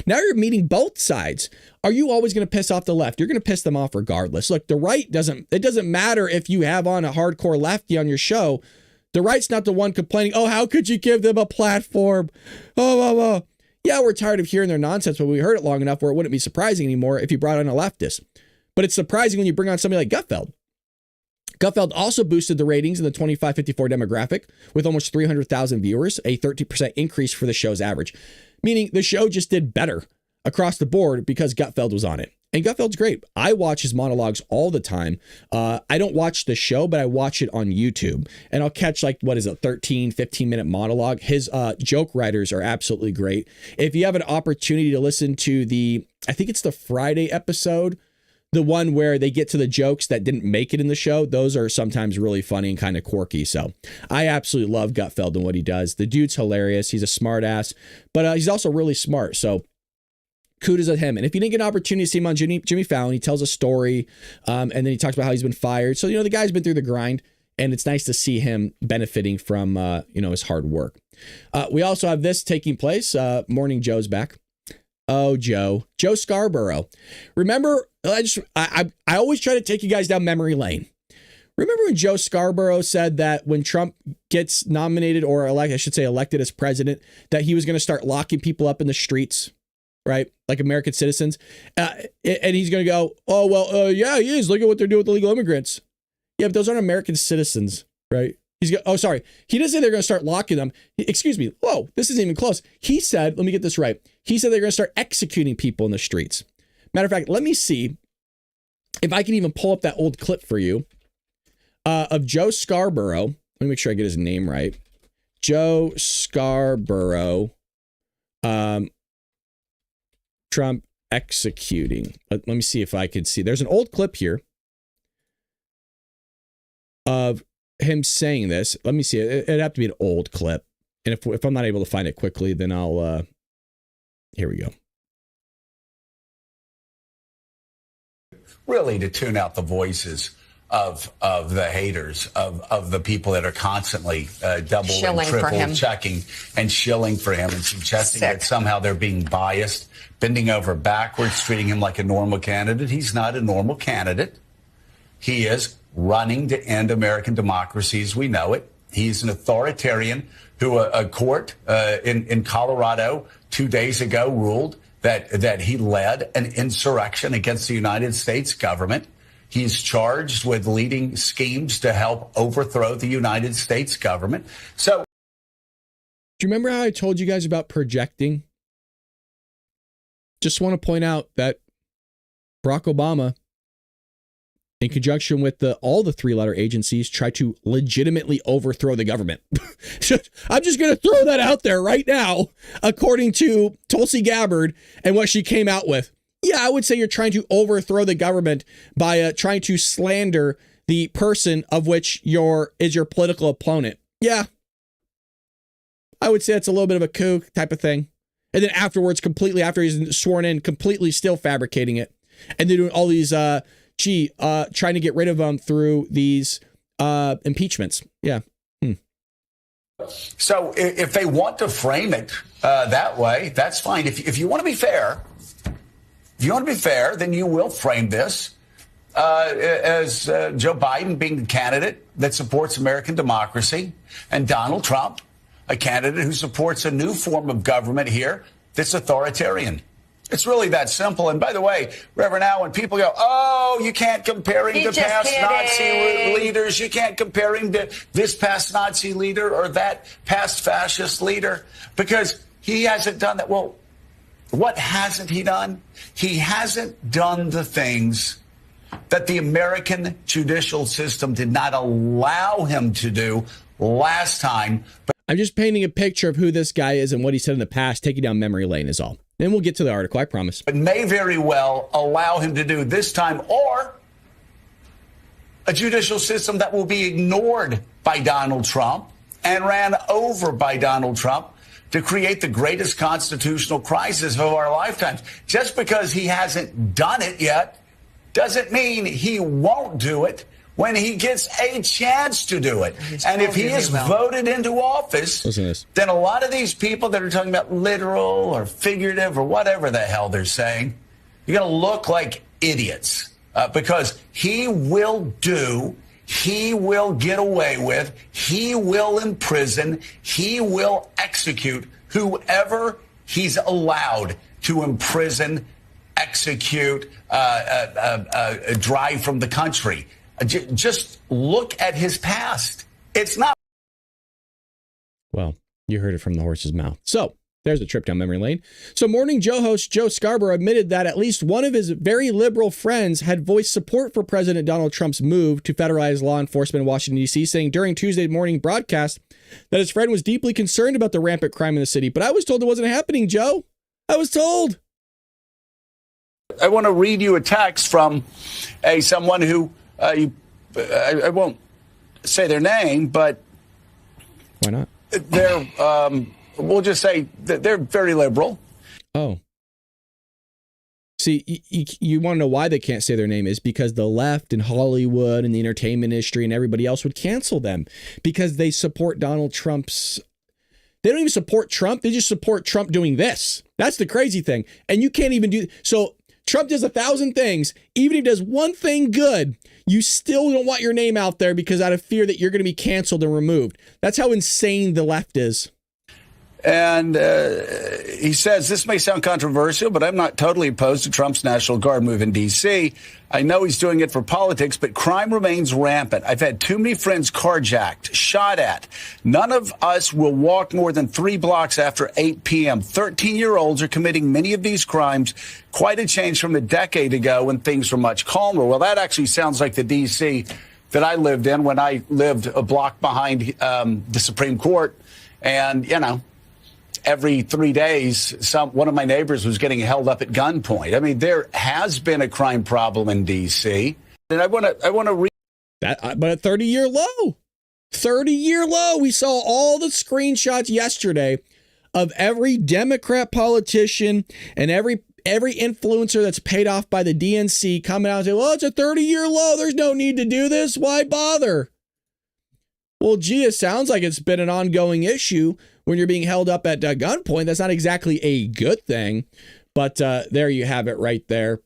now you're meeting both sides. Are you always going to piss off the left? You're going to piss them off regardless. Look, the right it doesn't matter if you have on a hardcore lefty on your show. The right's not the one complaining, oh, how could you give them a platform? Oh. Yeah, we're tired of hearing their nonsense, but we heard it long enough where it wouldn't be surprising anymore if you brought on a leftist. But it's surprising when you bring on somebody like Gutfeld. Gutfeld also boosted the ratings in the 25-54 demographic with almost 300,000 viewers, a 13% increase for the show's average. Meaning the show just did better across the board because Gutfeld was on it. And Gutfeld's great. I watch his monologues all the time. I don't watch the show, but I watch it on YouTube. And I'll catch 13, 15-minute monologue. His joke writers are absolutely great. If you have an opportunity to listen to I think it's the Friday episode, the one where they get to the jokes that didn't make it in the show, those are sometimes really funny and kind of quirky. So I absolutely love Gutfeld and what he does. The dude's hilarious. He's a smart ass, but he's also really smart. So kudos at him. And if you didn't get an opportunity to see him on Jimmy Fallon, he tells a story and then he talks about how he's been fired. So, the guy's been through the grind and it's nice to see him benefiting from, his hard work. We also have this taking place. Morning Joe's back. Oh, Joe Scarborough. Remember, I always try to take you guys down memory lane. Remember when Joe Scarborough said that when Trump gets nominated or elected as president, that he was going to start locking people up in the streets? Right? Like American citizens. And he's going to go, oh, well, yeah, he is. Look at what they're doing with illegal immigrants. Yeah, but those aren't American citizens, right? He doesn't say they're going to start locking them. Excuse me. Whoa, this isn't even close. He said, let me get this right. He said they're going to start executing people in the streets. Matter of fact, let me see if I can even pull up that old clip for you of Joe Scarborough. Let me make sure I get his name right. Joe Scarborough. Trump executing. Let me see if I can see. There's an old clip here of him saying this. Let me see. It'd have to be an old clip. And if I'm not able to find it quickly, then I'll, here we go. Really to tune out the voices of the haters, of the people that are constantly double shilling and triple for checking and shilling for him and suggesting that somehow they're being biased, bending over backwards, treating him like a normal candidate. He's not a normal candidate. He is running to end American democracy as we know it. He's an authoritarian who a court in Colorado 2 days ago ruled that he led an insurrection against the United States government. He's charged with leading schemes to help overthrow the United States government. So, do you remember how I told you guys about projecting? Just want to point out that Barack Obama, in conjunction with all the three-letter agencies, tried to legitimately overthrow the government. I'm just going to throw that out there right now, according to Tulsi Gabbard and what she came out with. Yeah, I would say you're trying to overthrow the government by trying to slander the person of which is your political opponent. Yeah, I would say it's a little bit of a coup type of thing. And then afterwards, completely after he's sworn in, completely still fabricating it. And they're doing all these, trying to get rid of them through these impeachments. Yeah. So if they want to frame it that way, that's fine. If you want to be fair, then you will frame this as Joe Biden being the candidate that supports American democracy and Donald Trump, a candidate who supports a new form of government here that's authoritarian. It's really that simple. And by the way, Reverend Al, when people go, oh, you can't compare him to past Nazi leaders. You can't compare him to this past Nazi leader or that past fascist leader because he hasn't done that. Well, what hasn't he done? He hasn't done the things that the American judicial system did not allow him to do last time. But I'm just painting a picture of who this guy is and what he said in the past, taking down memory lane is all. Then we'll get to the article, I promise. It may very well allow him to do this time, or a judicial system that will be ignored by Donald Trump and ran over by Donald Trump to create the greatest constitutional crisis of our lifetimes. Just because he hasn't done it yet doesn't mean he won't do it when he gets a chance to do it. And if he is voted into office, then a lot of these people that are talking about literal or figurative or whatever the hell they're saying, you're going to look like idiots because he will get away with, he will imprison, he will execute whoever he's allowed to imprison, execute, drive from the country. Just look at his past. It's not. Well, you heard it from the horse's mouth. So there's a trip down memory lane. So Morning Joe host Joe Scarborough admitted that at least one of his very liberal friends had voiced support for President Donald Trump's move to federalize law enforcement in Washington, D.C., saying during Tuesday morning broadcast that his friend was deeply concerned about the rampant crime in the city. But I was told it wasn't happening, Joe. I was told. I want to read you a text from someone who I won't say their name, but why not? They're we'll just say that they're very liberal. Oh, see, you want to know why they can't say their name is because the left and Hollywood and the entertainment industry and everybody else would cancel them because they support Donald Trump's. They don't even support Trump. They just support Trump doing this. That's the crazy thing. And you can't even do so. Trump does 1,000 things. Even if he does one thing good, you still don't want your name out there because out of fear that you're going to be canceled and removed. That's how insane the left is. And he says, this may sound controversial, but I'm not totally opposed to Trump's National Guard move in D.C. I know he's doing it for politics, but crime remains rampant. I've had too many friends carjacked, shot at. None of us will walk more than 3 blocks after 8 p.m. 13-year-olds are committing many of these crimes. Quite a change from a decade ago when things were much calmer. Well, that actually sounds like the D.C. that I lived in when I lived a block behind the Supreme Court. And, you know, every 3 days, one of my neighbors was getting held up at gunpoint. I mean, there has been a crime problem in D.C. And I want to read that, but a 30-year low. 30-year low. We saw all the screenshots yesterday of every Democrat politician and every influencer that's paid off by the DNC coming out and saying, well, it's a 30-year low. There's no need to do this. Why bother? Well, gee, it sounds like it's been an ongoing issue when you're being held up at gunpoint. That's not exactly a good thing, but there you have it right there.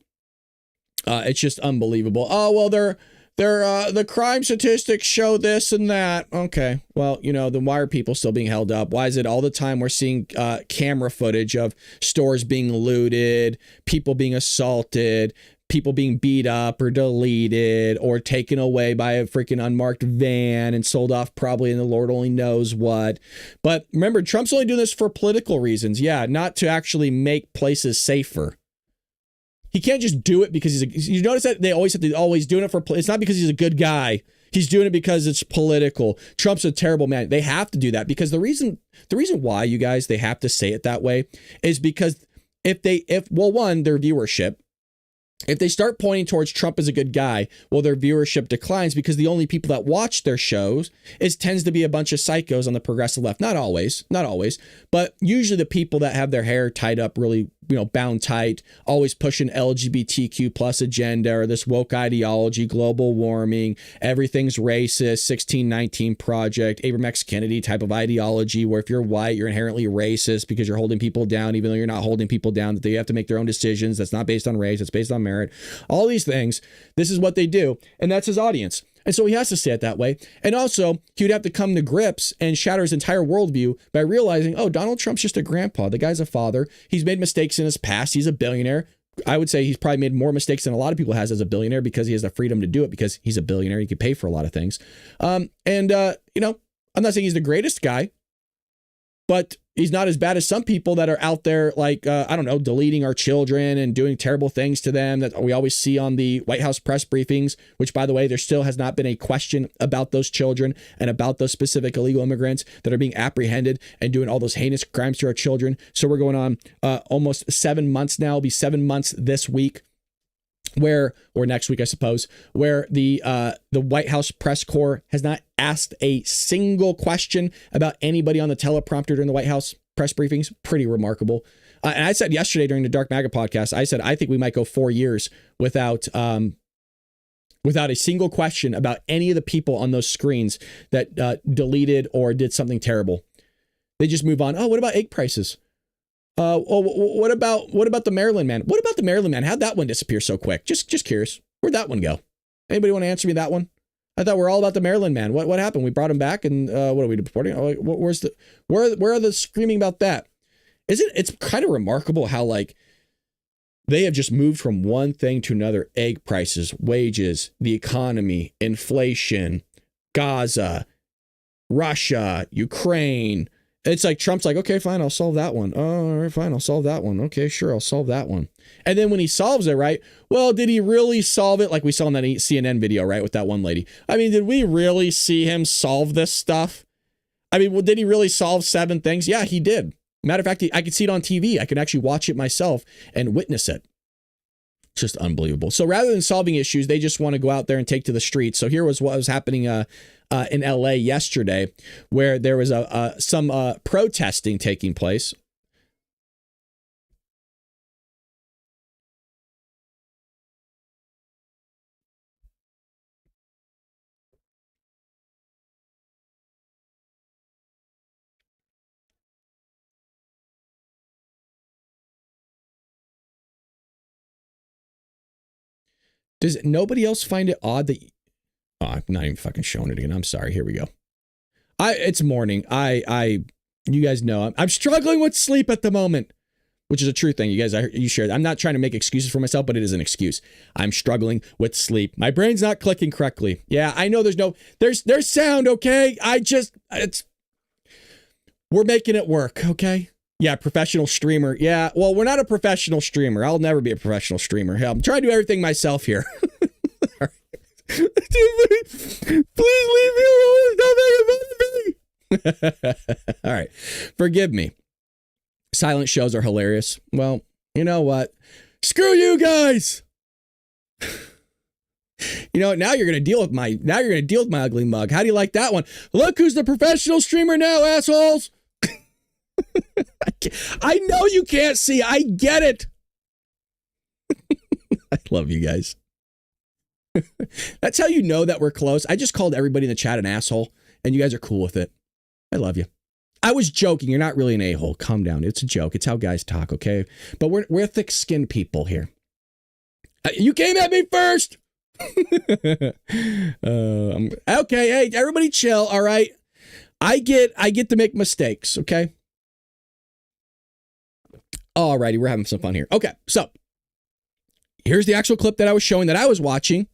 It's just unbelievable. Oh, well, the crime statistics show this and that. Okay, well, then why are people still being held up? Why is it all the time we're seeing camera footage of stores being looted, people being assaulted, people being beat up or deleted or taken away by a freaking unmarked van and sold off probably in the Lord only knows what. But remember, Trump's only doing this for political reasons. Yeah, not to actually make places safer. He can't just do it because you notice that they always have to always doing it for, it's not because he's a good guy. He's doing it because it's political. Trump's a terrible man. They have to do that because the reason why, you guys, they have to say it that way is because if one, their viewership, if they start pointing towards Trump as a good guy, well, their viewership declines because the only people that watch their shows tends to be a bunch of psychos on the progressive left. Not always, but usually the people that have their hair tied up really, bound tight, always pushing LGBTQ plus agenda or this woke ideology, global warming, everything's racist, 1619 Project, Abraham X. Kennedy type of ideology, where if you're white, you're inherently racist because you're holding people down, even though you're not holding people down, that they have to make their own decisions. That's not based on race. It's based on merit. All these things. This is what they do. And that's his audience. And so he has to say it that way. And also, he would have to come to grips and shatter his entire worldview by realizing, oh, Donald Trump's just a grandpa. The guy's a father. He's made mistakes in his past. He's a billionaire. I would say he's probably made more mistakes than a lot of people has as a billionaire because he has the freedom to do it because he's a billionaire. He can pay for a lot of things. I'm not saying he's the greatest guy, but he's not as bad as some people that are out there like, deleting our children and doing terrible things to them that we always see on the White House press briefings, which, by the way, there still has not been a question about those children and about those specific illegal immigrants that are being apprehended and doing all those heinous crimes to our children. So we're going on almost 7 months now. It'll be 7 months this week. Or next week, I suppose, where the White House press corps has not asked a single question about anybody on the teleprompter during the White House press briefings. Pretty remarkable. And I said yesterday during the Dark MAGA podcast, I said, I think we might go 4 years without a single question about any of the people on those screens that deleted or did something terrible. They just move on. Oh, what about egg prices? What about the Maryland man? What about the Maryland man? How'd that one disappear so quick? Just curious. Where'd that one go? Anybody want to answer me that one? I thought we're all about the Maryland man. What happened? We brought him back, and what are we deporting? Where are the screaming about that? It's kind of remarkable how they have just moved from one thing to another. Egg prices, wages, the economy, inflation, Gaza, Russia, Ukraine. It's like Trump's like, okay, fine, I'll solve that one. Oh, all right, fine, I'll solve that one. Okay, sure, I'll solve that one. And then when he solves it, right? Well, did he really solve it? Like we saw in that CNN video, right, with that one lady. I mean, did we really see him solve this stuff? I mean, well, did he really solve 7 things? Yeah, he did. Matter of fact, I could see it on TV. I could actually watch it myself and witness it. Just unbelievable. So rather than solving issues, they just want to go out there and take to the streets. So here was what was happening in LA yesterday, where there was some protesting taking place. Does nobody else find it odd that... Oh, I'm not even fucking showing it again. I'm sorry. Here we go. It's morning. You guys know I'm struggling with sleep at the moment, which is a true thing. You guys, you shared. I'm not trying to make excuses for myself, but it is an excuse. I'm struggling with sleep. My brain's not clicking correctly. Yeah, I know there's sound. Okay. We're making it work. Okay. Yeah, professional streamer. Yeah, well, we're not a professional streamer. I'll never be a professional streamer. Hell, I'm trying to do everything myself here. Please leave me alone. Stop making fun of me. All right, forgive me. Silent shows are hilarious. Well, you know what? Screw you guys. You know, now you're going to deal with my ugly mug. How do you like that one? Look who's the professional streamer now, assholes. I know you can't see. I get it. I love you guys. That's how you know that we're close. I just called everybody in the chat an asshole, and you guys are cool with it. I love you. I was joking. You're not really an a-hole. Calm down. It's a joke. It's how guys talk, okay? But we're thick-skinned people here. You came at me first. Okay, hey, everybody chill, all right? I get to make mistakes, okay? Alrighty, we're having some fun here. Okay, so here's the actual clip that I was showing that I was watching.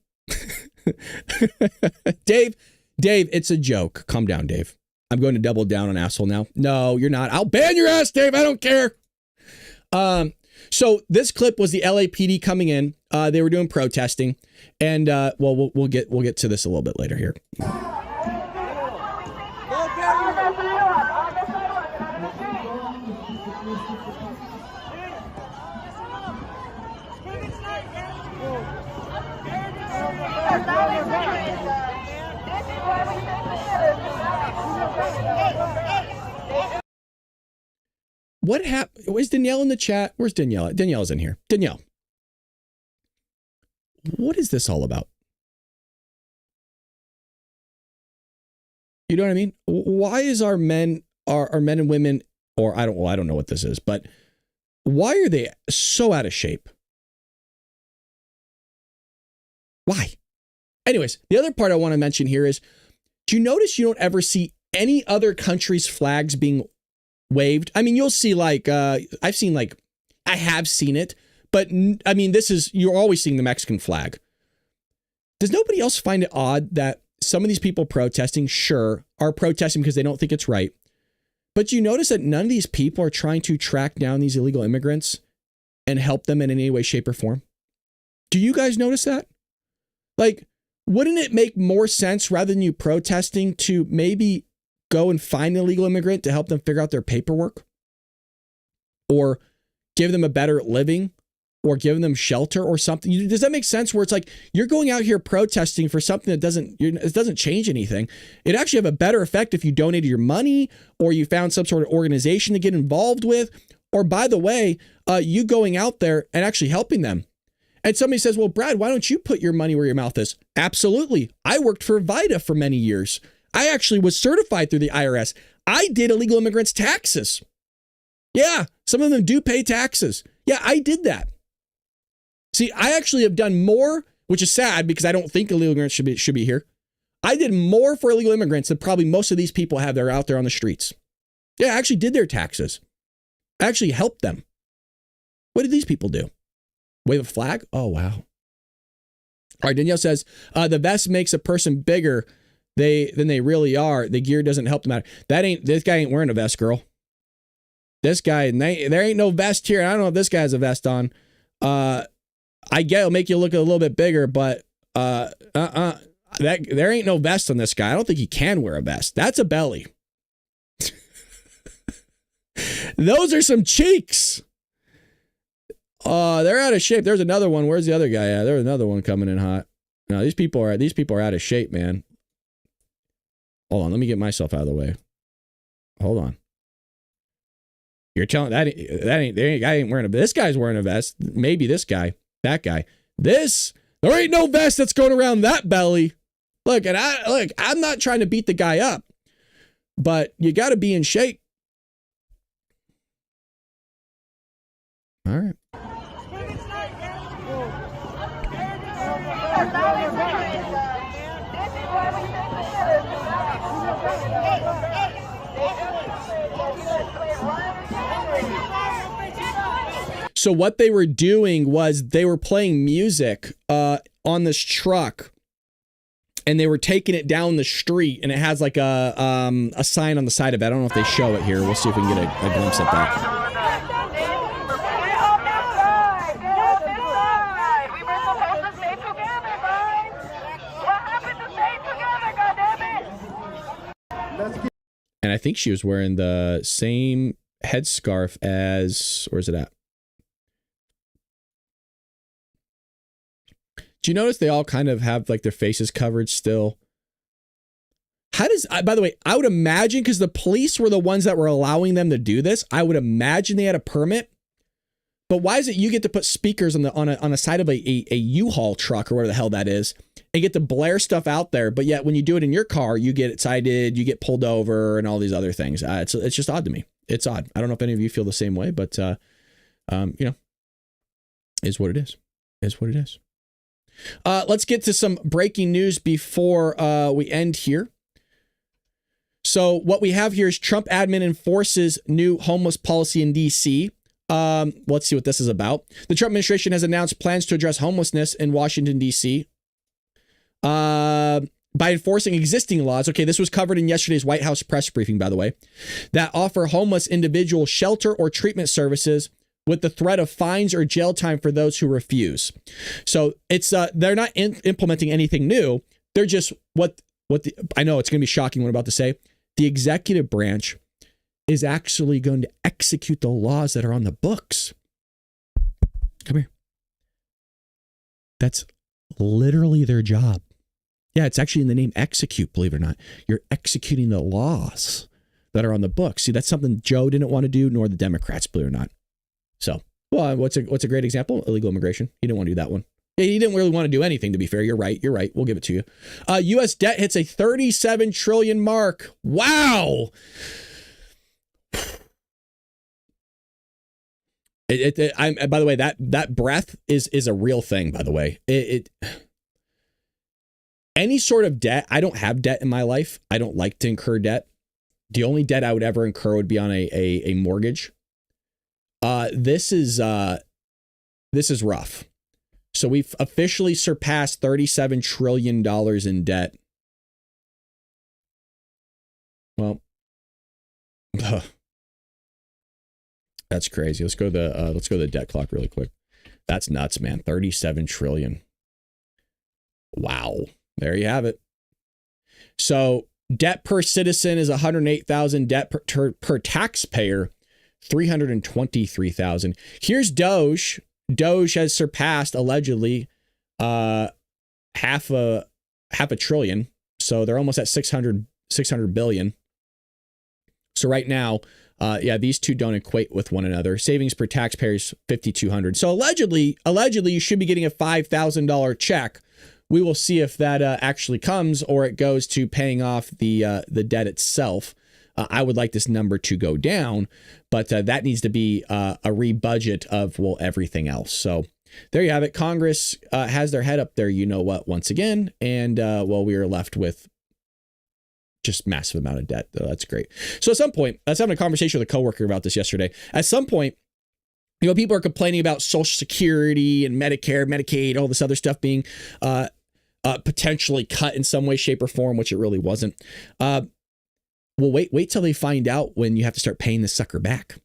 Dave, it's a joke. Calm down, Dave. I'm going to double down on asshole now. No, you're not. I'll ban your ass, Dave. I don't care. So this clip was the LAPD coming in. They were doing protesting, and well, we'll get to this a little bit later here. What happened? Where's Danielle in the chat? Where's Danielle? Danielle's in here. Danielle, what is this all about? You know what I mean? Why is our men and women, or I don't know what this is, but why are they so out of shape? Why? Anyways, the other part I want to mention here is, do you notice you don't ever see any other country's flags being waved? I mean, you'll see like, I have seen it, but I mean, you're always seeing the Mexican flag. Does nobody else find it odd that some of these people protesting, sure, are protesting because they don't think it's right, but you notice that none of these people are trying to track down these illegal immigrants and help them in any way, shape, or form? Do you guys notice that? Like, wouldn't it make more sense, rather than you protesting, to maybe go and find an illegal immigrant to help them figure out their paperwork, or give them a better living, or give them shelter or something? Does that make sense? Where it's like, you're going out here protesting for something that doesn't change anything. It'd actually have a better effect if you donated your money, or you found some sort of organization to get involved with, or, by the way, you going out there and actually helping them. And somebody says, well, Brad, why don't you put your money where your mouth is? Absolutely. I worked for VITA for many years. I actually was certified through the IRS. I did illegal immigrants' taxes. Yeah, some of them do pay taxes. Yeah, I did that. See, I actually have done more, which is sad because I don't think illegal immigrants should be here. I did more for illegal immigrants than probably most of these people have that are out there on the streets. Yeah, I actually did their taxes. I actually helped them. What did these people do? Wave a flag? Oh, wow. All right, Danielle says, the vest makes a person bigger than they really are. The gear doesn't help them out. This guy ain't wearing a vest, girl. This guy, there ain't no vest here. I don't know if this guy has a vest on. I get it'll make you look a little bit bigger, but there ain't no vest on this guy. I don't think he can wear a vest. That's a belly. Those are some cheeks. They're out of shape. There's another one. Where's the other guy at? There's another one coming in hot. No, these people are out of shape, man. Hold on, let me get myself out of the way. Hold on. You're telling guy ain't wearing a vest. This guy's wearing a vest. Maybe this guy, that guy. There ain't no vest that's going around that belly. Look, I'm not trying to beat the guy up, but you got to be in shape. All right. So what they were doing was they were playing music on this truck, and they were taking it down the street, and it has like a sign on the side of it. I don't know if they show it here. We'll see if we can get a glimpse at that. And I think she was wearing the same headscarf as, where's it at? Do you notice they all kind of have like their faces covered still? How does, by the way, I would imagine, because the police were the ones that were allowing them to do this, I would imagine they had a permit. But why is it you get to put speakers on a side of a U-Haul truck or whatever the hell that is, and get to blare stuff out there, but yet when you do it in your car, you get cited, you get pulled over, and all these other things. It's just odd to me. It's odd. I don't know if any of you feel the same way, but is what it is. Is what it is. Let's get to some breaking news before we end here. So what we have here is Trump admin enforces new homeless policy in D.C. Let's see what this is about. The Trump administration has announced plans to address homelessness in Washington, D.C. By enforcing existing laws. Okay, this was covered in yesterday's White House press briefing, by the way, that offer homeless individuals shelter or treatment services with the threat of fines or jail time for those who refuse. So it's they're not implementing anything new. They're just I know it's going to be shocking what I'm about to say. The executive branch is actually going to execute the laws that are on the books. Come here. That's literally their job. Yeah, it's actually in the name execute, believe it or not. You're executing the laws that are on the books. See, that's something Joe didn't want to do, nor the Democrats, believe it or not. So, well, what's a great example? Illegal immigration. He didn't want to do that one. Yeah, he didn't really want to do anything, to be fair. You're right. We'll give it to you. U.S. debt hits a 37 trillion mark. Wow. By the way, that breath is a real thing, by the way. Any sort of debt, I don't have debt in my life. I don't like to incur debt. The only debt I would ever incur would be on a mortgage. This is rough. So we've officially surpassed $37 trillion in debt. Well, that's crazy. Let's go to the debt clock really quick. That's nuts, man. 37 trillion. Wow. There you have it. So debt per citizen is 108,000. Debt per taxpayer, 323,000. Here's Doge. Doge has surpassed allegedly half a trillion. So they're almost at 600 billion. So right now, these two don't equate with one another. Savings per taxpayer is 5,200. So allegedly you should be getting a $5,000 check. We will see if that actually comes or it goes to paying off the debt itself. I would like this number to go down, but that needs to be a rebudget of, well, everything else. So there you have it. Congress has their head up there, you know what, once again. And we are left with just massive amount of debt. That's great. So at some point, I was having a conversation with a coworker about this yesterday. At some point, people are complaining about Social Security and Medicare, Medicaid, all this other stuff being potentially cut in some way, shape, or form, which it really wasn't. Well, wait till they find out when you have to start paying the sucker back.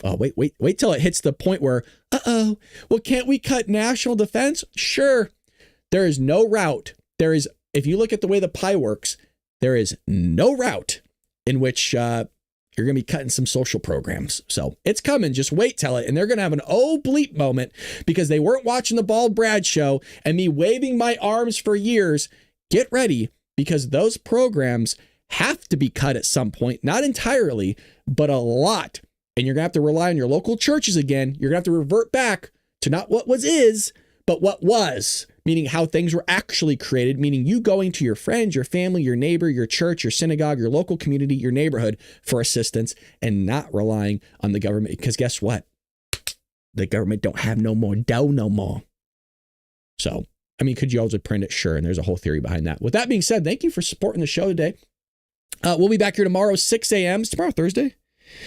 Wait till it hits the point where, well, can't we cut national defense? Sure. There is no route. If you look at the way the pie works, there is no route in which you're going to be cutting some social programs. So it's coming. Just wait till it. And they're going to have an oh bleep moment because they weren't watching the Bald Brad show and me waving my arms for years. Get ready, because those programs have to be cut at some point, not entirely, but a lot. And you're going to have to rely on your local churches again. You're going to have to revert back to not what is, but what was, meaning how things were actually created, meaning you going to your friends, your family, your neighbor, your church, your synagogue, your local community, your neighborhood for assistance, and not relying on the government. Because guess what? The government don't have no more dough no more. So, I mean, could you also print it? Sure. And there's a whole theory behind that. With that being said, thank you for supporting the show today. We'll be back here tomorrow, 6 a.m. Is tomorrow Thursday?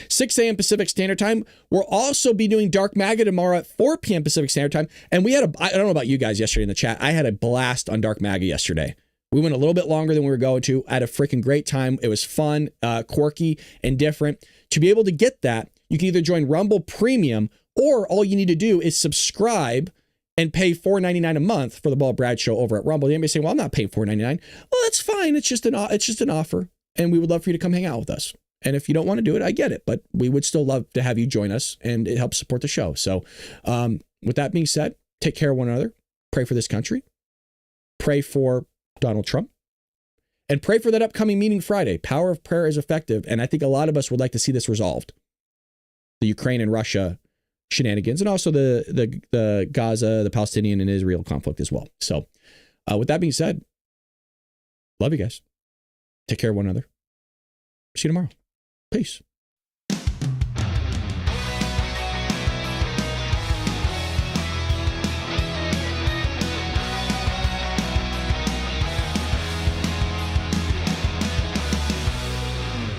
6 a.m. Pacific Standard Time. We'll also be doing Dark Maga tomorrow at 4 p.m. Pacific Standard Time. And I don't know about you guys yesterday in the chat. I had a blast on Dark Maga yesterday. We went a little bit longer than we were going to. I had a freaking great time. It was fun, quirky, and different. To be able to get that, you can either join Rumble Premium, or all you need to do is subscribe and pay $4.99 a month for the Bald Brad Show over at Rumble. Anybody say, well, I'm not paying $4.99. Well, that's fine. It's just an offer. And we would love for you to come hang out with us. And if you don't want to do it, I get it. But we would still love to have you join us, and it helps support the show. So with that being said, take care of one another. Pray for this country. Pray for Donald Trump. And pray for that upcoming meeting Friday. Power of prayer is effective. And I think a lot of us would like to see this resolved. The Ukraine and Russia shenanigans, and also the Gaza, the Palestinian and Israel conflict as well. So with that being said, love you guys. Take care of one another. See you tomorrow. Peace.